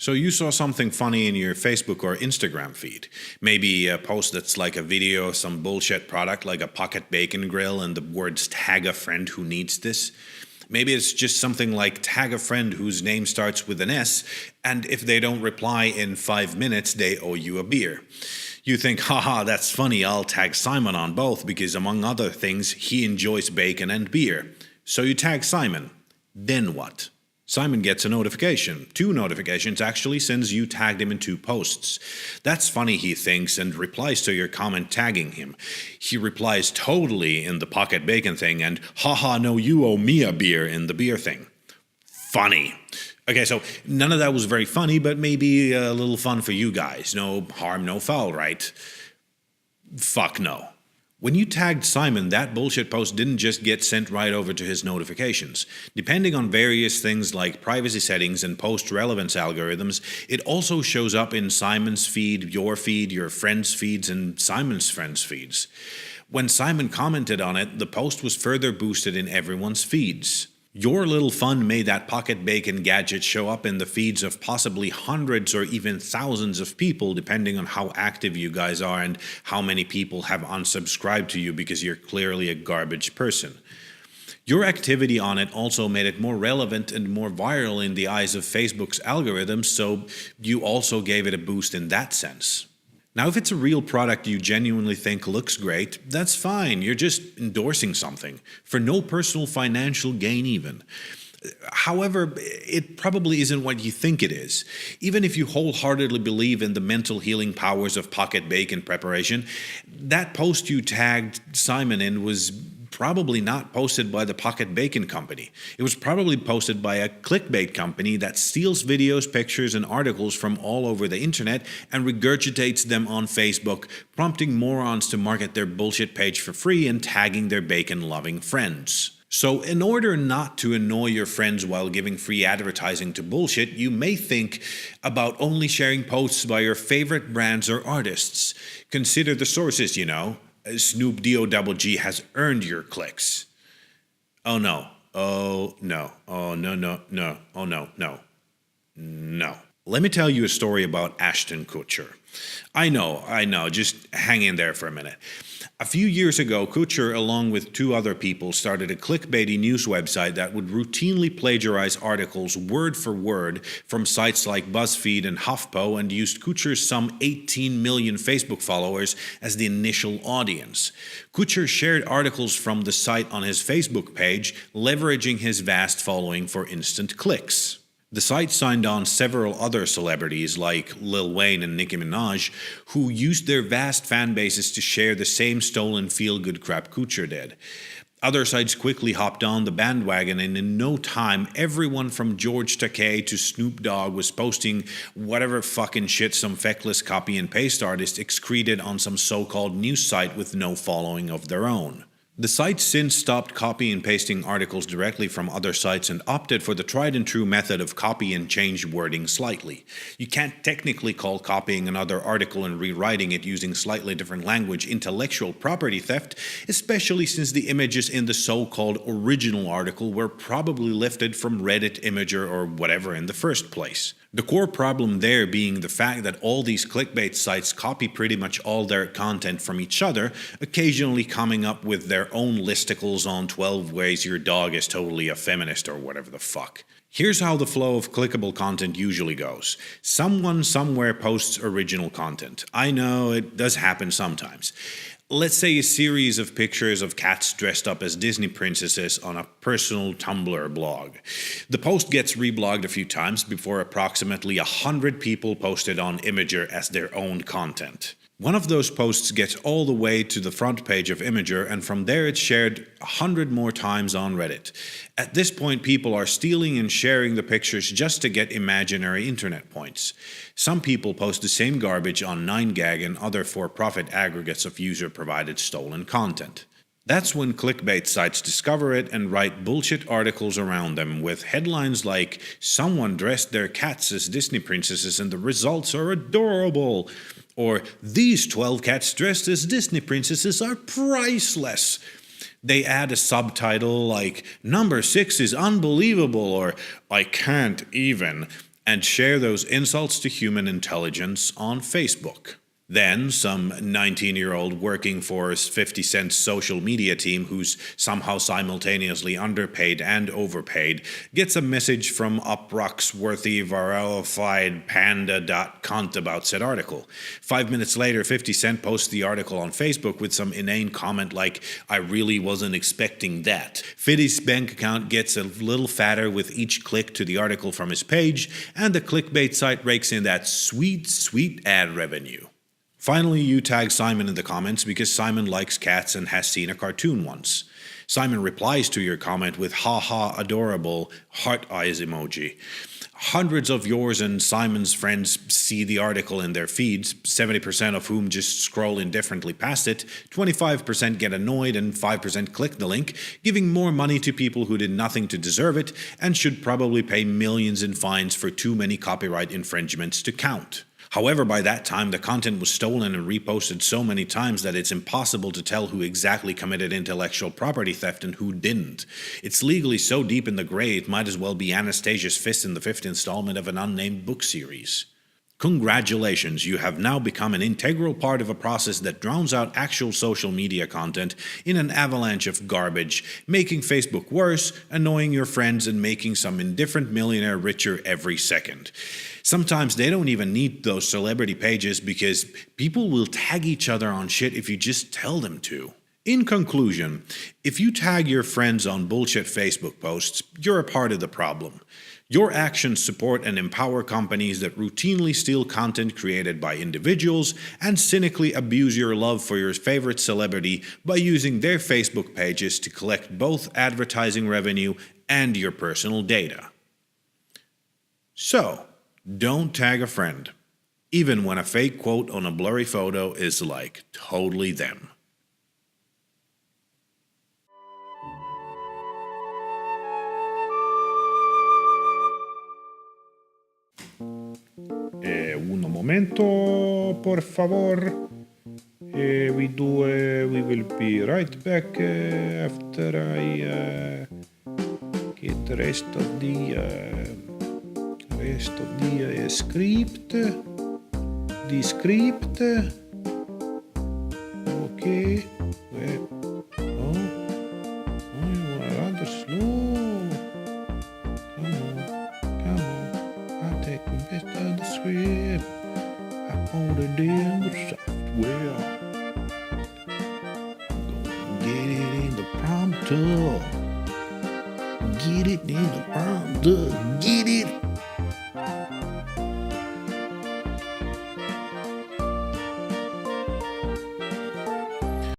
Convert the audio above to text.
So you saw something funny in your Facebook or Instagram feed. Maybe a post that's like a video of some bullshit product like a pocket bacon grill and the words tag a friend who needs this. Maybe it's just something like tag a friend whose name starts with an S, and if they don't reply in 5 minutes, they owe you a beer. You think, haha, that's funny, I'll tag Simon on both because among other things, he enjoys bacon and beer. So you tag Simon. Then what? Simon gets a notification, 2 notifications actually, since you tagged him in 2 posts. That's funny, he thinks, and replies to your comment tagging him. He replies totally in the pocket bacon thing and haha, no, you owe me a beer in the beer thing. Funny. Okay, so none of that was very funny, but maybe a little fun for you guys. No harm, no foul, right? Fuck no. When you tagged Simon, that bullshit post didn't just get sent right over to his notifications. Depending on various things like privacy settings and post relevance algorithms, it also shows up in Simon's feed, your friends' feeds, and Simon's friends' feeds. When Simon commented on it, the post was further boosted in everyone's feeds. Your little fun made that pocket bacon gadget show up in the feeds of possibly hundreds or even thousands of people, depending on how active you guys are and how many people have unsubscribed to you because you're clearly a garbage person. Your activity on it also made it more relevant and more viral in the eyes of Facebook's algorithms, so you also gave it a boost in that sense. Now, if it's a real product you genuinely think looks great, that's fine. You're just endorsing something, for no personal financial gain even. However, it probably isn't what you think it is. Even if you wholeheartedly believe in the mental healing powers of pocket bacon preparation, that post you tagged Simon in was probably not posted by the Pocket Bacon Company. It was probably posted by a clickbait company that steals videos, pictures, and articles from all over the internet and regurgitates them on Facebook, prompting morons to market their bullshit page for free and tagging their bacon-loving friends. So in order not to annoy your friends while giving free advertising to bullshit, you may think about only sharing posts by your favorite brands or artists. Consider the sources, you know. Snoop D-O-double-G has earned your clicks. Oh no. Oh no. Oh no. Oh no. Let me tell you a story about Ashton Kutcher. I know, just hang in there for a minute. A few years ago, Kutcher, along with 2 other people, started a clickbaity news website that would routinely plagiarize articles word for word from sites like BuzzFeed and HuffPo and used Kutcher's some 18 million Facebook followers as the initial audience. Kutcher shared articles from the site on his Facebook page, leveraging his vast following for instant clicks. The site signed on several other celebrities like Lil Wayne and Nicki Minaj, who used their vast fan bases to share the same stolen feel-good crap Kutcher did. Other sites quickly hopped on the bandwagon, and in no time, everyone from George Takei to Snoop Dogg was posting whatever fucking shit some feckless copy and paste artist excreted on some so-called news site with no following of their own. The site since stopped copy and pasting articles directly from other sites and opted for the tried and true method of copy and change wording slightly. You can't technically call copying another article and rewriting it using slightly different language intellectual property theft, especially since the images in the so-called original article were probably lifted from Reddit, Imager, or whatever in the first place. The core problem there being the fact that all these clickbait sites copy pretty much all their content from each other, occasionally coming up with their own listicles on 12 ways your dog is totally a feminist or whatever the fuck. Here's how the flow of clickable content usually goes. Someone somewhere posts original content. I know it does happen sometimes. Let's say a series of pictures of cats dressed up as Disney princesses on a personal Tumblr blog. The post gets reblogged a few times before approximately 100 people post it on Imager as their own content. One of those posts gets all the way to the front page of Imager, and from there it's shared 100 more times on Reddit. At this point, people are stealing and sharing the pictures just to get imaginary internet points. Some people post the same garbage on 9gag and other for-profit aggregates of user-provided stolen content. That's when clickbait sites discover it and write bullshit articles around them with headlines like, "Someone dressed their cats as Disney princesses and the results are adorable," or "These 12 cats dressed as Disney princesses are priceless." They add a subtitle like, "Number 6 is unbelievable," or "I can't even," and share those insults to human intelligence on Facebook. Then, some 19-year-old working for 50 Cent's social media team who's somehow simultaneously underpaid and overpaid gets a message from Uproxworthy verified panda.cunt about said article. 5 minutes later, 50 Cent posts the article on Facebook with some inane comment like, "I really wasn't expecting that." 50's bank account gets a little fatter with each click to the article from his page, and the clickbait site rakes in that sweet, sweet ad revenue. Finally, you tag Simon in the comments because Simon likes cats and has seen a cartoon once. Simon replies to your comment with "haha adorable" heart eyes emoji. Hundreds of yours and Simon's friends see the article in their feeds, 70% of whom just scroll indifferently past it, 25% get annoyed, and 5% click the link, giving more money to people who did nothing to deserve it and should probably pay millions in fines for too many copyright infringements to count. However, by that time, the content was stolen and reposted so many times that it's impossible to tell who exactly committed intellectual property theft and who didn't. It's legally so deep in the gray it might as well be Anastasia's Fist in the 5th installment of an unnamed book series. Congratulations, you have now become an integral part of a process that drowns out actual social media content in an avalanche of garbage, making Facebook worse, annoying your friends, and making some indifferent millionaire richer every second. Sometimes they don't even need those celebrity pages because people will tag each other on shit if you just tell them to. In conclusion, if you tag your friends on bullshit Facebook posts, you're a part of the problem. Your actions support and empower companies that routinely steal content created by individuals and cynically abuse your love for your favorite celebrity by using their Facebook pages to collect both advertising revenue and your personal data. So, don't tag a friend, even when a fake quote on a blurry photo is like totally them. Un momento, por favor. We will be right back after I get the rest of the script. The script. Okay. Rather slow. Come on. I'll take the best of the script. I found it in the software. Get it in the prompter. Get it in the prompter. Get it